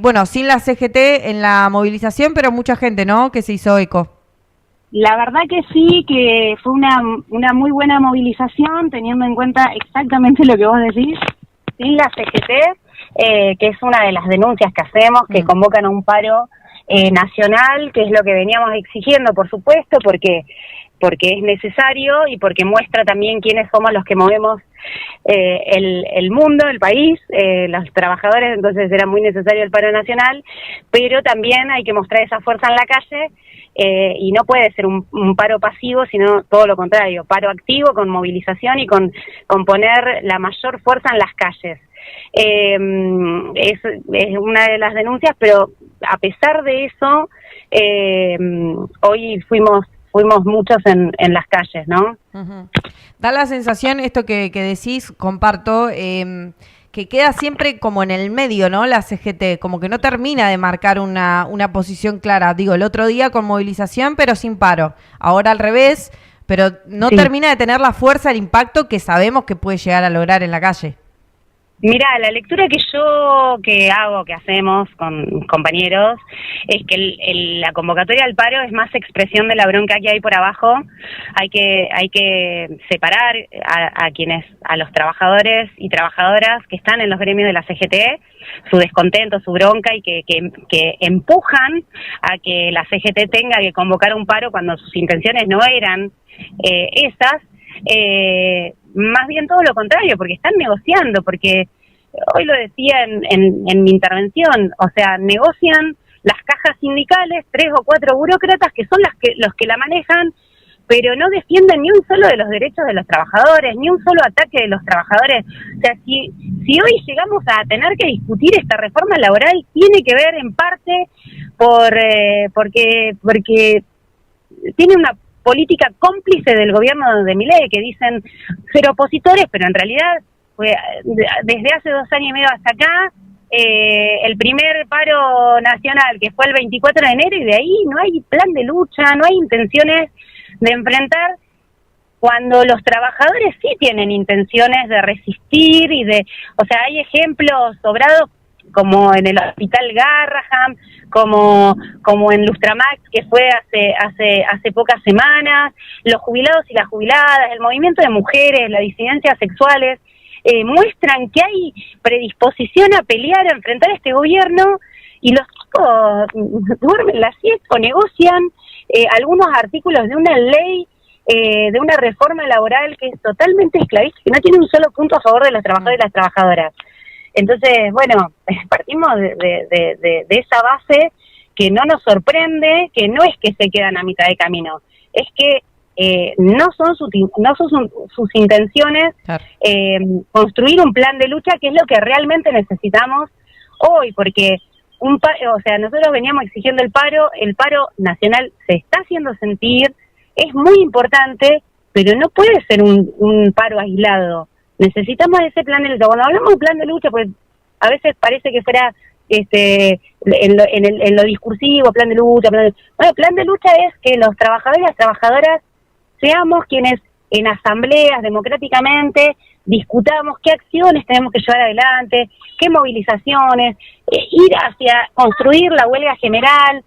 Bueno, sin la CGT en la movilización, pero mucha gente, ¿no?, que se hizo eco. La verdad que sí, que fue una muy buena movilización, teniendo en cuenta exactamente lo que vos decís. Sin la CGT, que es una de las denuncias que hacemos, que convocan a un paro nacional, que es lo que veníamos exigiendo, por supuesto, porque es necesario y porque muestra también quiénes somos los que movemos el mundo, el país, los trabajadores. Entonces era muy necesario el paro nacional, pero también hay que mostrar esa fuerza en la calle, y no puede ser un paro pasivo, sino todo lo contrario, paro activo con movilización y con poner la mayor fuerza en las calles. Es una de las denuncias, pero a pesar de eso, hoy fuimos muchos en las calles, ¿no? Da la sensación, esto que decís, comparto, que queda siempre como en el medio, ¿no?, la CGT, como que no termina de marcar una posición clara. Digo, el otro día con movilización, pero sin paro. Ahora al revés, pero no termina de tener la fuerza, el impacto que sabemos que puede llegar a lograr en la calle. Mira, la lectura que hacemos con compañeros, es que la convocatoria al paro es más expresión de la bronca que hay por abajo. Hay que separar a los trabajadores y trabajadoras que están en los gremios de la CGT, su descontento, su bronca, y que empujan a que la CGT tenga que convocar un paro cuando sus intenciones no eran esas. Más bien todo lo contrario, porque están negociando, porque hoy lo decía en mi intervención, o sea, negocian las cajas sindicales, 3 o 4 burócratas que son los que la manejan, pero no defienden ni un solo de los derechos de los trabajadores, ni un solo ataque de los trabajadores. O sea, si hoy llegamos a tener que discutir esta reforma laboral, tiene que ver en parte porque tiene una política cómplice del gobierno de Milei, que dicen ser opositores, pero en realidad desde hace 2 años y medio hasta acá, el primer paro nacional, que fue el 24 de enero, y de ahí no hay plan de lucha, no hay intenciones de enfrentar, cuando los trabajadores sí tienen intenciones de resistir o sea, hay ejemplos sobrados, como en el Hospital Garraham, como en Lustramax, que fue hace pocas semanas, los jubilados y las jubiladas, el movimiento de mujeres, las disidencias sexuales, muestran que hay predisposición a pelear, a enfrentar a este gobierno, y los chicos duermen la siesta o negocian algunos artículos de una ley, de una reforma laboral que es totalmente esclavista, que no tiene un solo punto a favor de los trabajadores y las trabajadoras. Entonces, bueno, partimos de esa base, que no nos sorprende, que no es que se quedan a mitad de camino, es que no son sus intenciones. Claro. Construir un plan de lucha, que es lo que realmente necesitamos hoy, porque nosotros veníamos exigiendo el paro nacional se está haciendo sentir, es muy importante, pero no puede ser un paro aislado. Necesitamos ese plan de lucha. Cuando hablamos de plan de lucha, pues a veces parece que fuera en lo discursivo, plan de lucha. Bueno, plan de lucha es que los trabajadores y las trabajadoras seamos quienes en asambleas democráticamente discutamos qué acciones tenemos que llevar adelante, qué movilizaciones, ir hacia construir la huelga general.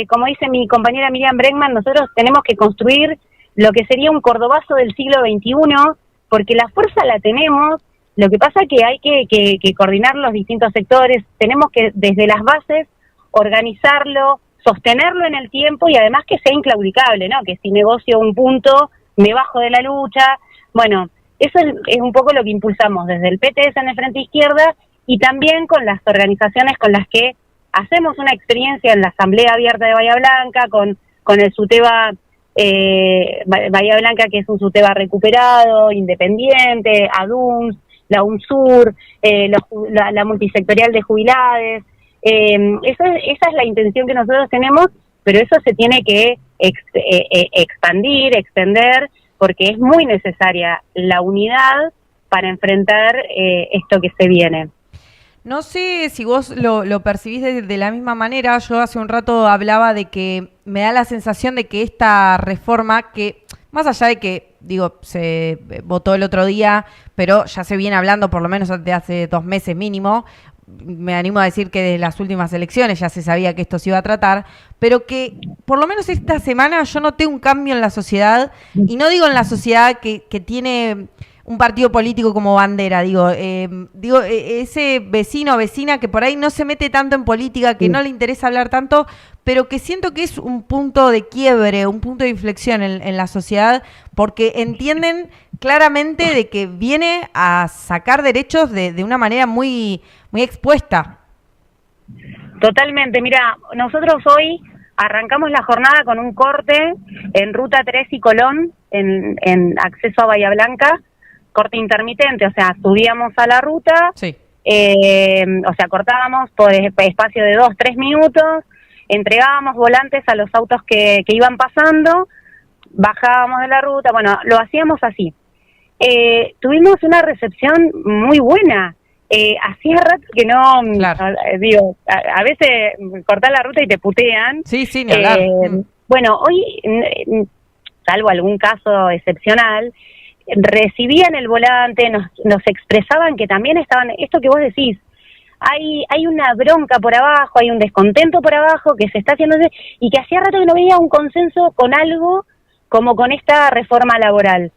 Como dice mi compañera Miriam Bregman, nosotros tenemos que construir lo que sería un cordobazo del siglo XXI, porque la fuerza la tenemos. Lo que pasa es que hay que coordinar los distintos sectores, tenemos que desde las bases organizarlo, sostenerlo en el tiempo, y además que sea inclaudicable, ¿no? Que si negocio un punto, me bajo de la lucha. Bueno, eso es un poco lo que impulsamos desde el PTS en el Frente Izquierda, y también con las organizaciones con las que hacemos una experiencia en la Asamblea Abierta de Bahía Blanca, con el SUTEBA Bahía Blanca, que es un SUTEBA recuperado, independiente, ADUNS, la UNSUR, la multisectorial de jubilades. Esa es la intención que nosotros tenemos, pero eso se tiene que expandir, extender, porque es muy necesaria la unidad para enfrentar esto que se viene. No sé si vos lo percibís de la misma manera. Yo hace un rato hablaba de que me da la sensación de que esta reforma, que más allá de que, digo, se votó el otro día, pero ya se viene hablando por lo menos de hace 2 meses mínimo, me animo a decir que desde las últimas elecciones ya se sabía que esto se iba a tratar, pero que por lo menos esta semana yo noté un cambio en la sociedad, y no digo en la sociedad que tiene un partido político como bandera, ese vecino o vecina que por ahí no se mete tanto en política, que no le interesa hablar tanto, pero que siento que es un punto de quiebre, un punto de inflexión en la sociedad, porque entienden claramente de que viene a sacar derechos de una manera muy, muy expuesta. Totalmente, mira, nosotros hoy arrancamos la jornada con un corte en Ruta 3 y Colón, en acceso a Bahía Blanca, corte intermitente, o sea, subíamos a la ruta, sí. O sea, cortábamos por espacio de 2-3 minutos, entregábamos volantes a los autos que iban pasando, bajábamos de la ruta, bueno, lo hacíamos así. Tuvimos una recepción muy buena. Hacía rato que no, claro. Digo, a veces cortás la ruta y te putean. Sí, sí, ni hablar. Bueno, hoy, salvo algún caso excepcional, recibían el volante, nos expresaban que también estaban, esto que vos decís, hay una bronca por abajo, hay un descontento por abajo que se está haciendo, y que hacía rato que no veía un consenso con algo como con esta reforma laboral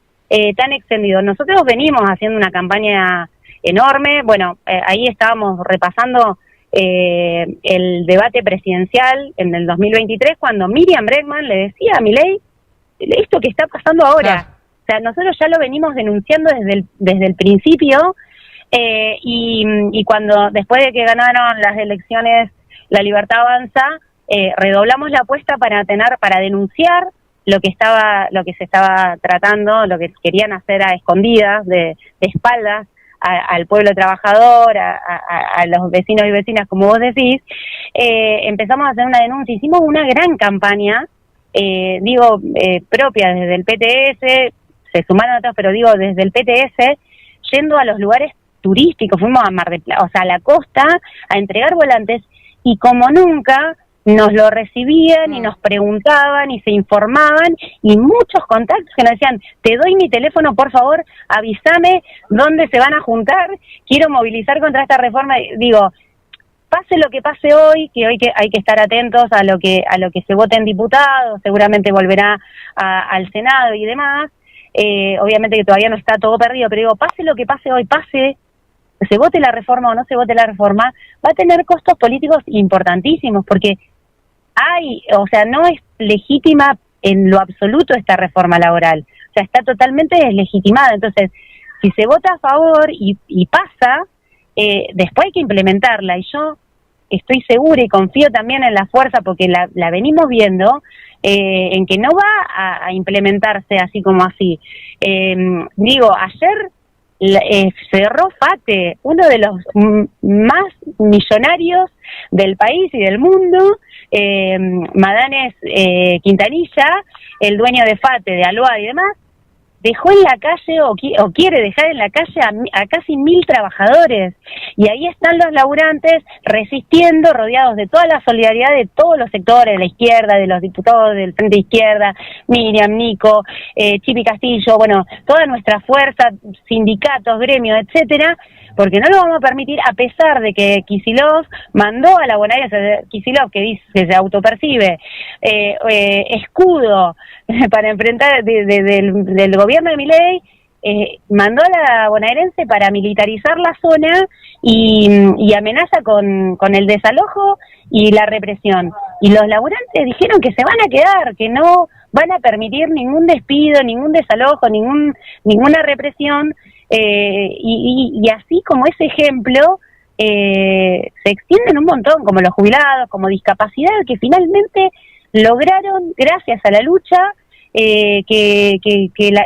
tan extendido. Nosotros venimos haciendo una campaña enorme, bueno, ahí estábamos repasando el debate presidencial en el 2023, cuando Miriam Bregman le decía a Milei esto que está pasando ahora. Claro. O sea, nosotros ya lo venimos denunciando desde el principio, y cuando después de que ganaron las elecciones La Libertad Avanza, redoblamos la apuesta para denunciar lo que se estaba tratando, lo que querían hacer a escondidas, de espaldas al pueblo trabajador, a los vecinos y vecinas, como vos decís. Empezamos a hacer una denuncia, hicimos una gran campaña, propia desde el PTS, se sumaron otros, pero desde el PTS, yendo a los lugares turísticos, fuimos a Mar del Plata, o sea, a la costa, a entregar volantes, y como nunca nos lo recibían y nos preguntaban y se informaban, y muchos contactos que nos decían, te doy mi teléfono, por favor, avísame dónde se van a juntar, quiero movilizar contra esta reforma. Digo, pase lo que pase hoy, que hay que estar atentos a lo que se vote en diputados, seguramente volverá al Senado y demás. Obviamente que todavía no está todo perdido, pero digo, pase lo que pase hoy, se vote la reforma o no se vote la reforma, va a tener costos políticos importantísimos, porque no es legítima en lo absoluto esta reforma laboral, o sea, está totalmente deslegitimada. Entonces, si se vota a favor y pasa, después hay que implementarla, y yo estoy segura y confío también en la fuerza, porque la venimos viendo, en que no va a implementarse así como así. Ayer cerró FATE, uno de los más millonarios del país y del mundo, Madanes Quintanilla, el dueño de FATE, de Aloa y demás, dejó en la calle o quiere dejar en la calle a casi 1.000 trabajadores, y ahí están los laburantes resistiendo, rodeados de toda la solidaridad de todos los sectores, de la izquierda, de los diputados del Frente de Izquierda, Miriam, Nico, Chipi Castillo, bueno, toda nuestra fuerza, sindicatos, gremios, etcétera, porque no lo vamos a permitir, a pesar de que Kicillof mandó a la bonaerense, Kicillof, que dice que se autopercibe escudo para enfrentar del gobierno de Milei, mandó a la bonaerense para militarizar la zona y amenaza con el desalojo y la represión. Y los laburantes dijeron que se van a quedar, que no van a permitir ningún despido, ningún desalojo, ninguna represión, y así como ese ejemplo se extienden un montón, como los jubilados, como discapacidad, que finalmente lograron, gracias a la lucha, que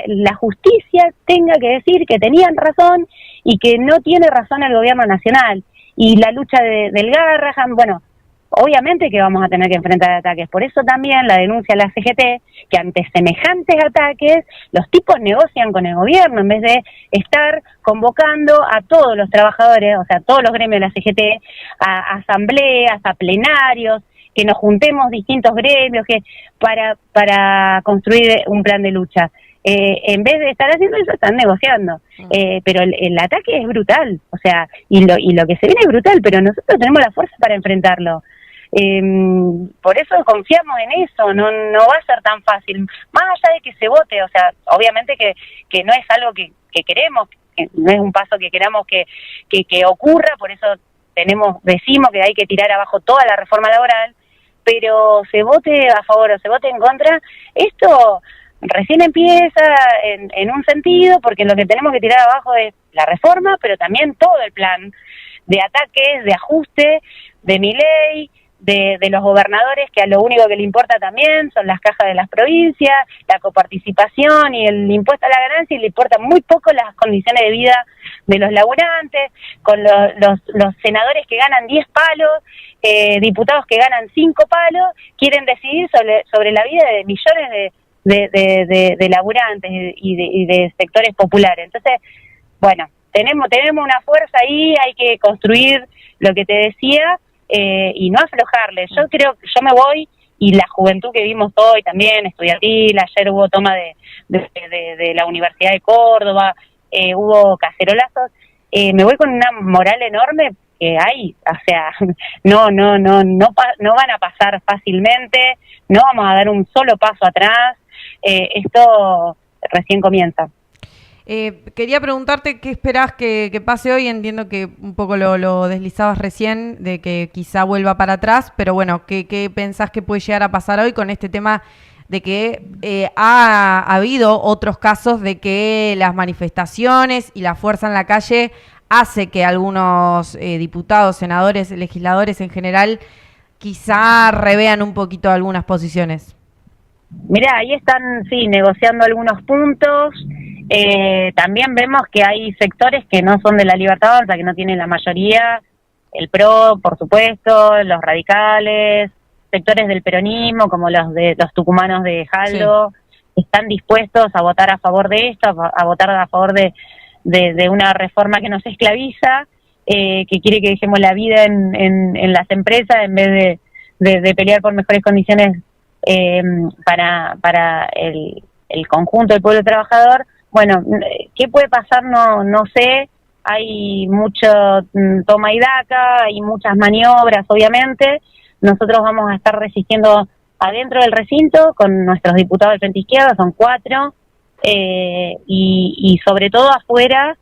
la justicia tenga que decir que tenían razón y que no tiene razón el gobierno nacional. Y la lucha del Garrahan, bueno, obviamente que vamos a tener que enfrentar ataques. Por eso también la denuncia de la CGT, que ante semejantes ataques los tipos negocian con el gobierno en vez de estar convocando a todos los trabajadores, o sea, a todos los gremios de la CGT, a asambleas, a plenarios, que nos juntemos distintos gremios para construir un plan de lucha. en vez de estar haciendo eso, están negociando. Pero el ataque es brutal, o sea, y lo que se viene es brutal, pero nosotros tenemos la fuerza para enfrentarlo. Por eso confiamos en eso, no va a ser tan fácil, más allá de que se vote, o sea, obviamente que no es algo que queremos, que no es un paso que queramos que ocurra, por eso decimos que hay que tirar abajo toda la reforma laboral, pero se vote a favor o se vote en contra, esto recién empieza en un sentido, porque lo que tenemos que tirar abajo es la reforma, pero también todo el plan de ataques, de ajuste, de Milei, de los gobernadores, que a lo único que le importa también son las cajas de las provincias, la coparticipación y el impuesto a la ganancia, y le importan muy poco las condiciones de vida de los laburantes, con los senadores que ganan 10 palos, diputados que ganan 5 palos, quieren decidir sobre la vida de millones de laburantes y de sectores populares. Entonces, bueno, tenemos una fuerza ahí, hay que construir lo que te decía, y no aflojarle. Yo me voy, y la juventud que vimos hoy también, estudiantil, ayer hubo toma de la Universidad de Córdoba, hubo cacerolazos, me voy con una moral enorme que hay, o sea, no van a pasar fácilmente, no vamos a dar un solo paso atrás, esto recién comienza. Quería preguntarte qué esperás que pase hoy. Entiendo que un poco lo deslizabas recién, de que quizá vuelva para atrás, pero bueno, ¿qué pensás que puede llegar a pasar hoy con este tema de que ha habido otros casos de que las manifestaciones y la fuerza en la calle hace que algunos diputados, senadores, legisladores en general quizá revean un poquito algunas posiciones? Mirá, ahí están, sí, negociando algunos puntos. También vemos que hay sectores que no son de la Libertad Avanza, que no tienen la mayoría, el PRO, por supuesto, los radicales, sectores del peronismo, como los tucumanos de Jaldo, sí, están dispuestos a votar a favor de esto, a votar a favor de una reforma que nos esclaviza, que quiere que dejemos la vida en las empresas en vez de pelear por mejores condiciones para el conjunto del pueblo trabajador. Bueno, ¿qué puede pasar? No sé, hay mucho toma y daca, hay muchas maniobras, obviamente. Nosotros vamos a estar resistiendo adentro del recinto con nuestros diputados del Frente Izquierda, son 4, y sobre todo afuera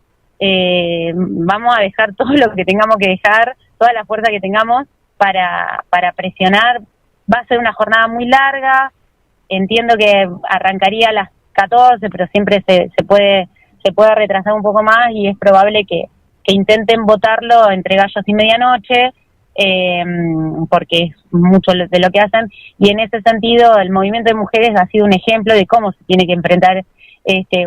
vamos a dejar todo lo que tengamos que dejar, toda la fuerza que tengamos para presionar. Va a ser una jornada muy larga, entiendo que arrancaría a las 14, pero siempre se puede retrasar un poco más, y es probable que intenten votarlo entre gallos y medianoche, porque es mucho de lo que hacen, y en ese sentido el movimiento de mujeres ha sido un ejemplo de cómo se tiene que enfrentar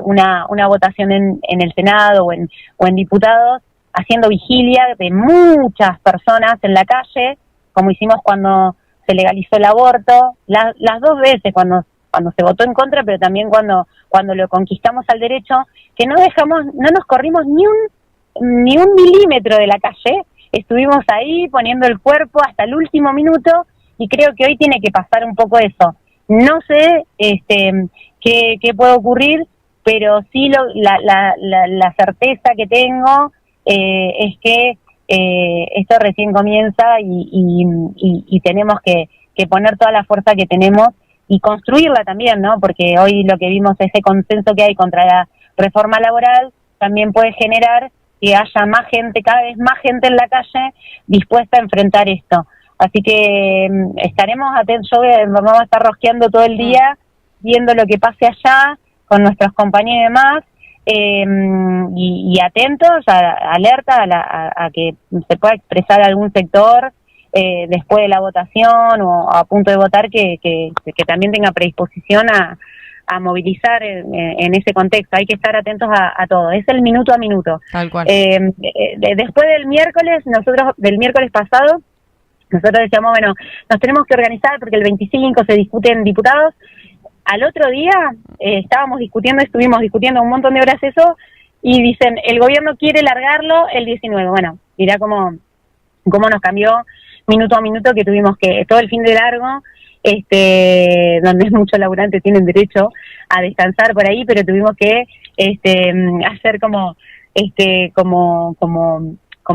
una votación en el Senado o en diputados, haciendo vigilia de muchas personas en la calle, como hicimos cuando se legalizó el aborto, las dos veces, cuando se votó en contra, pero también cuando lo conquistamos al derecho, que no nos corrimos ni un milímetro de la calle, estuvimos ahí poniendo el cuerpo hasta el último minuto, y creo que hoy tiene que pasar un poco eso. No sé qué puede ocurrir, pero sí la certeza que tengo es que esto recién comienza, y tenemos que poner toda la fuerza que tenemos y construirla también, ¿no? Porque hoy lo que vimos, ese consenso que hay contra la reforma laboral, también puede generar que haya más gente, cada vez más gente en la calle dispuesta a enfrentar esto. Así que estaremos atentos, vamos a estar rosqueando todo el día, viendo lo que pase allá con nuestros compañeros y demás, y atentos, alerta a que se pueda expresar algún sector después de la votación o a punto de votar que también tenga predisposición a movilizar en ese contexto. Hay que estar atentos a todo, es el minuto a minuto. Tal cual. Después del miércoles pasado, nosotros decíamos, bueno, nos tenemos que organizar porque el 25 se discuten diputados. Al otro día estuvimos discutiendo un montón de horas eso, y dicen, el gobierno quiere largarlo el 19. Bueno, mirá cómo nos cambió minuto a minuto, que tuvimos que todo el fin de largo donde muchos laburantes tienen derecho a descansar por ahí, pero tuvimos que hacer como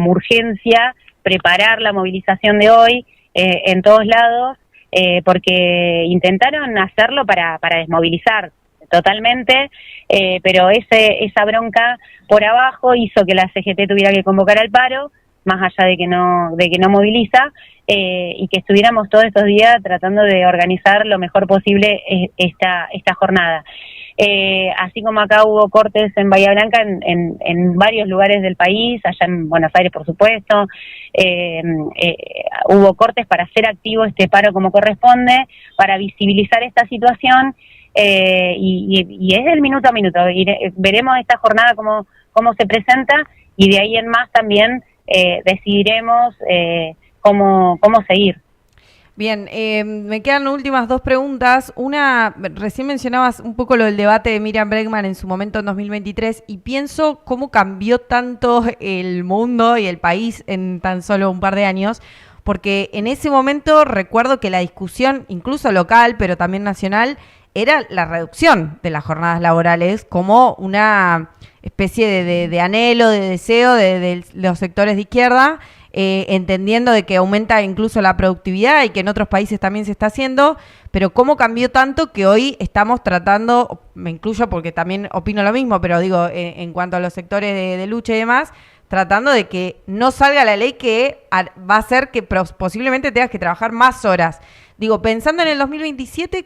urgencia, preparar la movilización de hoy en todos lados, porque intentaron hacerlo para desmovilizar totalmente, pero esa bronca por abajo hizo que la CGT tuviera que convocar al paro, más allá de que no moviliza, y que estuviéramos todos estos días tratando de organizar lo mejor posible esta jornada. Así como acá hubo cortes en Bahía Blanca, en varios lugares del país, allá en Buenos Aires por supuesto, hubo cortes para hacer activo este paro como corresponde, para visibilizar esta situación, y es del minuto a minuto. Veremos esta jornada cómo se presenta, y de ahí en más también decidiremos cómo seguir. Bien, me quedan últimas dos preguntas. Una, recién mencionabas un poco lo del debate de Miriam Bregman en su momento en 2023, y pienso cómo cambió tanto el mundo y el país en tan solo un par de años, porque en ese momento recuerdo que la discusión, incluso local, pero también nacional, era la reducción de las jornadas laborales como una especie de anhelo, de deseo de los sectores de izquierda, entendiendo de que aumenta incluso la productividad y que en otros países también se está haciendo, pero cómo cambió tanto que hoy estamos tratando, me incluyo porque también opino lo mismo, pero digo, en cuanto a los sectores de lucha y demás, tratando de que no salga la ley que va a hacer que posiblemente tengas que trabajar más horas. Digo, pensando en el 2027,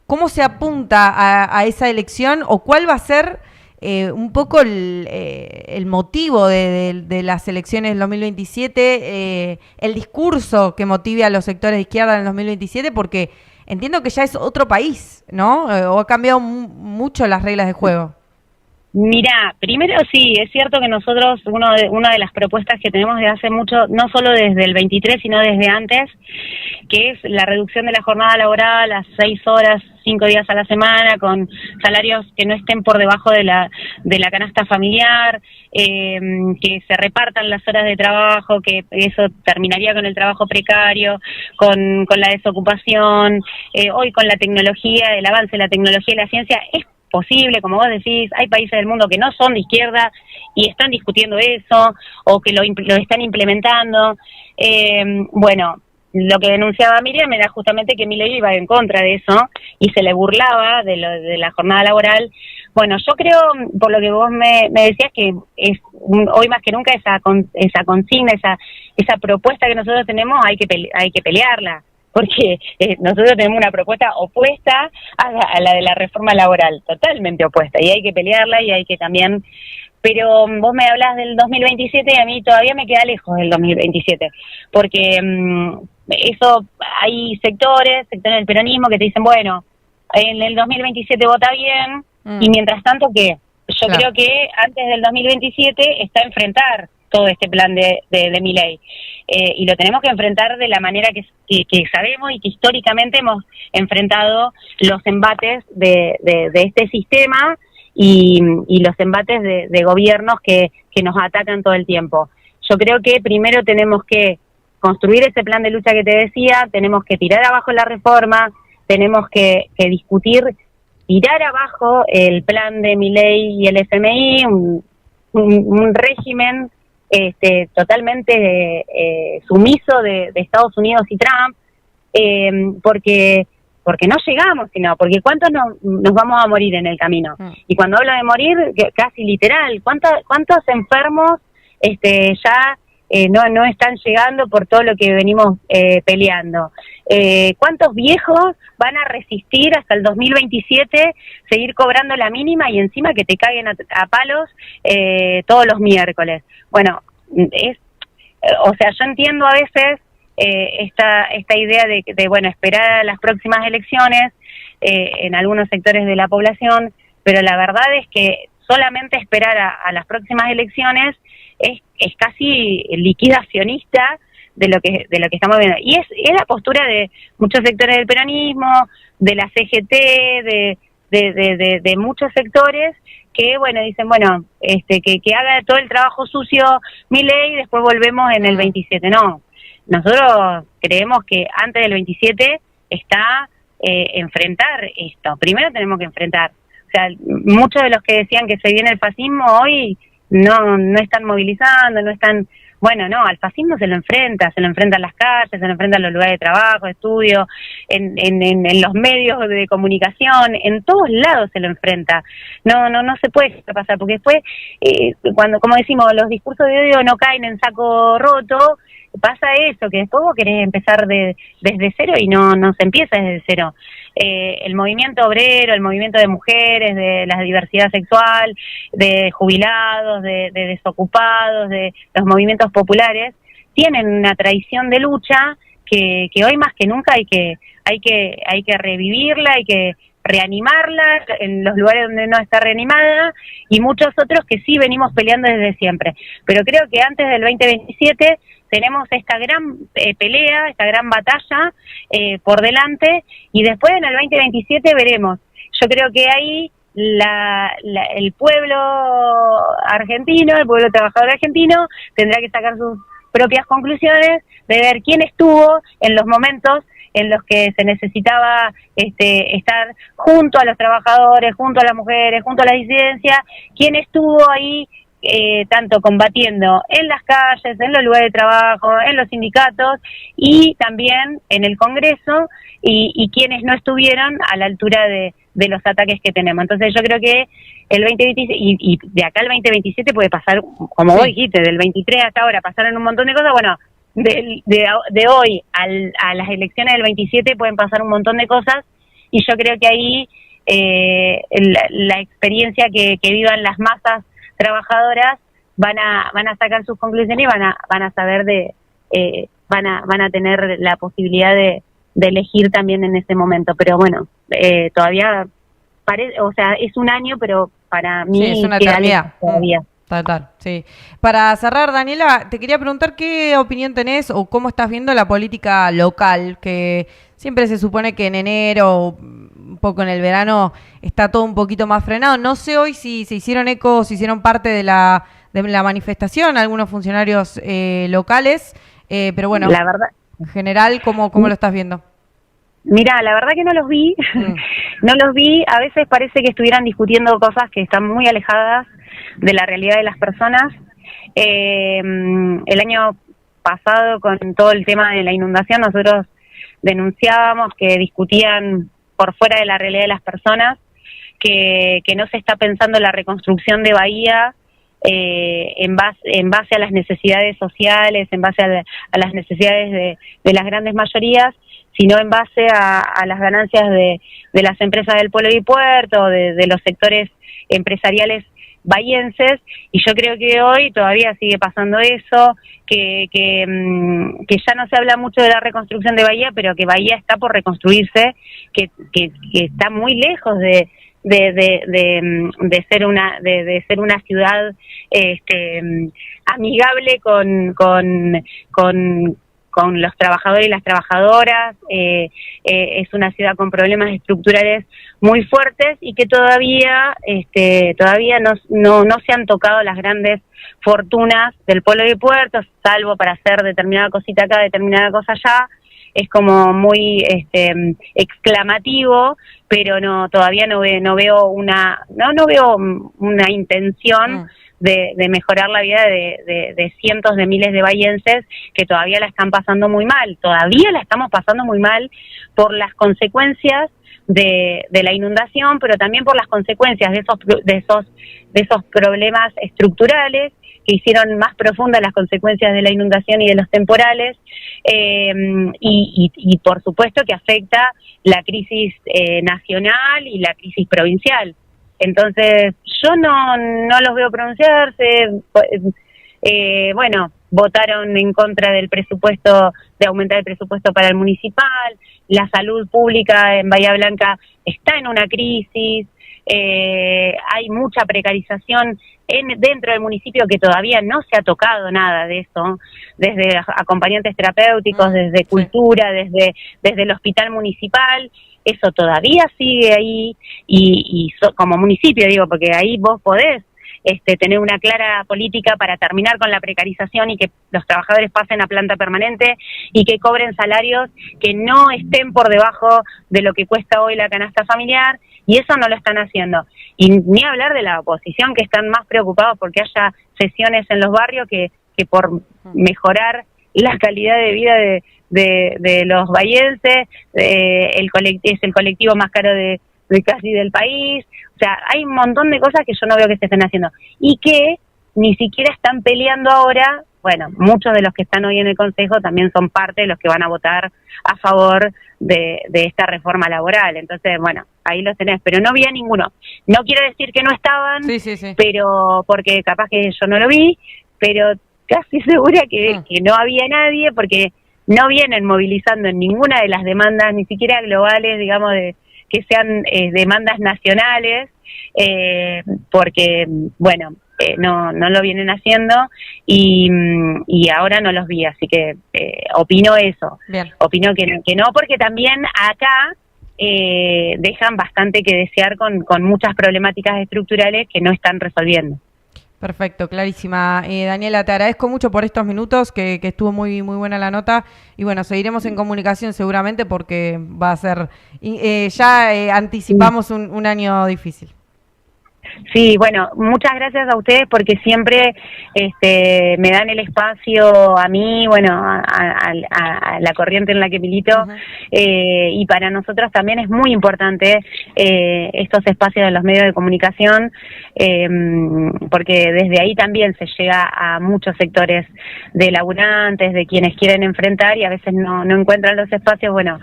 ¿cómo se apunta a esa elección, o cuál va a ser un poco el motivo de las elecciones del 2027, el discurso que motive a los sectores de izquierda en el 2027? Porque entiendo que ya es otro país, ¿no? O ha cambiado mucho las reglas de juego. Mira, primero sí, es cierto que nosotros, una de las propuestas que tenemos desde hace mucho, no solo desde el 23, sino desde antes, que es la reducción de la jornada laboral a 6 horas, 5 días a la semana, con salarios que no estén por debajo de la canasta familiar, que se repartan las horas de trabajo, que eso terminaría con el trabajo precario, con la desocupación, hoy con la tecnología, el avance de la tecnología y la ciencia, es posible, como vos decís. Hay países del mundo que no son de izquierda y están discutiendo eso, o que lo están implementando. Bueno, lo que denunciaba Miriam era justamente que Milei iba en contra de eso y se le burlaba de la jornada laboral. Bueno, yo creo, por lo que vos me decías, que es hoy más que nunca esa consigna, esa propuesta que nosotros tenemos, hay que pelearla, porque nosotros tenemos una propuesta opuesta a la de la reforma laboral, totalmente opuesta, y hay que pelearla, y hay que también. Pero vos me hablas del 2027 y a mí todavía me queda lejos del 2027, porque eso, hay sectores del peronismo que te dicen, bueno, en el 2027 vota bien, y mientras tanto, ¿qué? Yo creo que antes del 2027 está enfrentar todo este plan de Milei, y lo tenemos que enfrentar de la manera que sabemos y que históricamente hemos enfrentado los embates de este sistema y los embates de gobiernos que nos atacan todo el tiempo. Yo creo que primero tenemos que construir ese plan de lucha que te decía, tenemos que tirar abajo la reforma, tenemos que discutir, tirar abajo el plan de Milei y el FMI, un régimen totalmente sumiso de Estados Unidos y Trump, porque no llegamos, sino porque ¿cuántos nos vamos a morir en el camino? Y cuando hablo de morir, casi literal, ¿cuántos enfermos ya no están llegando por todo lo que venimos peleando? ¿Cuántos viejos van a resistir hasta el 2027 seguir cobrando la mínima y encima que te caguen a palos todos los miércoles? Bueno, o sea, yo entiendo a veces esta idea de bueno, esperar a las próximas elecciones en algunos sectores de la población, pero la verdad es que solamente esperar a las próximas elecciones es casi liquidacionista de lo que estamos viendo, y es la postura de muchos sectores del peronismo, de la CGT, de muchos sectores que bueno, dicen, bueno, que haga todo el trabajo sucio Milei y después volvemos en el 27. No, nosotros creemos que antes del 27 está enfrentar esto. Primero tenemos que enfrentar. O sea, muchos de los que decían que se viene el fascismo hoy no están movilizando, no están... Bueno, no, al fascismo se lo enfrenta en las calles, se lo enfrenta en los lugares de trabajo, de estudio, en los medios de comunicación, en todos lados se lo enfrenta. No se puede pasar, porque después, cuando, como decimos, los discursos de odio no caen en saco roto, pasa eso, que después vos querés empezar desde cero y no se empieza desde cero. El movimiento obrero, el movimiento de mujeres, de la diversidad sexual, de jubilados, de desocupados, de los movimientos populares, tienen una tradición de lucha que hoy más que nunca hay que revivirla, hay que reanimarla en los lugares donde no está reanimada, y muchos otros que sí venimos peleando desde siempre. Pero creo que antes del 2027 tenemos esta gran pelea, esta gran batalla por delante, y después en el 2027 veremos. Yo creo que ahí el pueblo argentino, el pueblo trabajador argentino, tendrá que sacar sus propias conclusiones de ver quién estuvo en los momentos en los que se necesitaba estar junto a los trabajadores, junto a las mujeres, junto a la disidencia, quién estuvo ahí tanto combatiendo en las calles, en los lugares de trabajo, en los sindicatos y también en el Congreso, y quienes no estuvieron a la altura de los ataques que tenemos. Entonces yo creo que el 2027 y de acá al 2027 puede pasar, como vos dijiste, del 23 hasta ahora pasaron un montón de cosas. Bueno, de hoy a las elecciones del 27 pueden pasar un montón de cosas, y yo creo que ahí la experiencia que vivan las masas trabajadoras van a sacar sus conclusiones y van a saber van a tener la posibilidad de elegir también en ese momento. Pero bueno, todavía o sea, es un año, pero para mí sí, es una eternidad todavía. Total, sí. Para cerrar, Daniela, te quería preguntar qué opinión tenés o cómo estás viendo la política local, que siempre se supone que en enero, un poco en el verano, está todo un poquito más frenado. No sé hoy si se hicieron eco, si hicieron parte de la manifestación algunos funcionarios locales, pero bueno, la verdad, en general, ¿cómo lo estás viendo? Mira, la verdad que no los vi, no los vi. A veces parece que estuvieran discutiendo cosas que están muy alejadas de la realidad de las personas. El año pasado, con todo el tema de la inundación, nosotros denunciábamos que discutían por fuera de la realidad de las personas, que no se está pensando la reconstrucción de Bahía en base a las necesidades sociales, en base a las necesidades de las grandes mayorías, sino en base a las ganancias de las empresas del pueblo y puerto, de los sectores empresariales bahienses. Y yo creo que hoy todavía sigue pasando eso, que ya no se habla mucho de la reconstrucción de Bahía, pero que Bahía está por reconstruirse, que está muy lejos de ser una ciudad amigable con los trabajadores y las trabajadoras. Es una ciudad con problemas estructurales muy fuertes y que todavía no se han tocado las grandes fortunas del pueblo de puertos, salvo para hacer determinada cosita acá, determinada cosa allá. Es como muy exclamativo, pero todavía no veo una intención de mejorar la vida de cientos de miles de bahienses que todavía la están pasando muy mal. Todavía la estamos pasando muy mal por las consecuencias de la inundación, pero también por las consecuencias de esos problemas estructurales que hicieron más profundas las consecuencias de la inundación y de los temporales, y por supuesto que afecta la crisis nacional y la crisis provincial. Entonces yo no los veo pronunciarse. Bueno, votaron en contra del presupuesto, de aumentar el presupuesto para el municipal. La salud pública en Bahía Blanca está en una crisis. Hay mucha precarización dentro del municipio, que todavía no se ha tocado nada de eso, desde acompañantes terapéuticos, desde cultura, desde el hospital municipal. Eso todavía sigue ahí, y como municipio digo, porque ahí vos podés tener una clara política para terminar con la precarización y que los trabajadores pasen a planta permanente y que cobren salarios que no estén por debajo de lo que cuesta hoy la canasta familiar, y eso no lo están haciendo. Y ni hablar de la oposición, que están más preocupados porque haya sesiones en los barrios que por mejorar la calidad de vida de los bahienses. Es el colectivo más caro de casi del país. O sea, hay un montón de cosas que yo no veo que se estén haciendo y que ni siquiera están peleando ahora. Bueno, muchos de los que están hoy en el Consejo también son parte de los que van a votar a favor de esta reforma laboral. Entonces, bueno, ahí los tenés, pero no vi a ninguno. No quiero decir que no estaban, Sí. pero porque capaz que yo no lo vi, pero casi segura que no había nadie, porque no vienen movilizando en ninguna de las demandas, ni siquiera globales, digamos, que sean demandas nacionales, porque, bueno, no lo vienen haciendo y ahora no los vi, así que opino eso. Bien. Opino que no, porque también acá dejan bastante que desear con muchas problemáticas estructurales que no están resolviendo. Perfecto, clarísima. Daniela, te agradezco mucho por estos minutos, que estuvo muy buena la nota. Y bueno, seguiremos en comunicación seguramente porque va a ser, anticipamos un año difícil. Sí, bueno, muchas gracias a ustedes porque siempre me dan el espacio a mí, bueno, a la corriente en la que milito, y para nosotros también es muy importante estos espacios de los medios de comunicación, porque desde ahí también se llega a muchos sectores de laburantes, de quienes quieren enfrentar y a veces no encuentran los espacios. Bueno,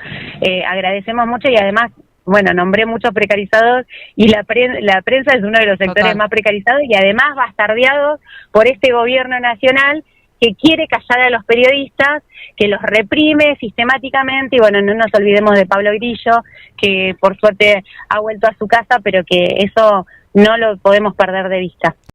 agradecemos mucho y además, bueno, nombré muchos precarizados y la prensa es uno de los sectores más precarizados y además bastardeados por este gobierno nacional que quiere callar a los periodistas, que los reprime sistemáticamente. Y bueno, no nos olvidemos de Pablo Grillo, que por suerte ha vuelto a su casa, pero que eso no lo podemos perder de vista.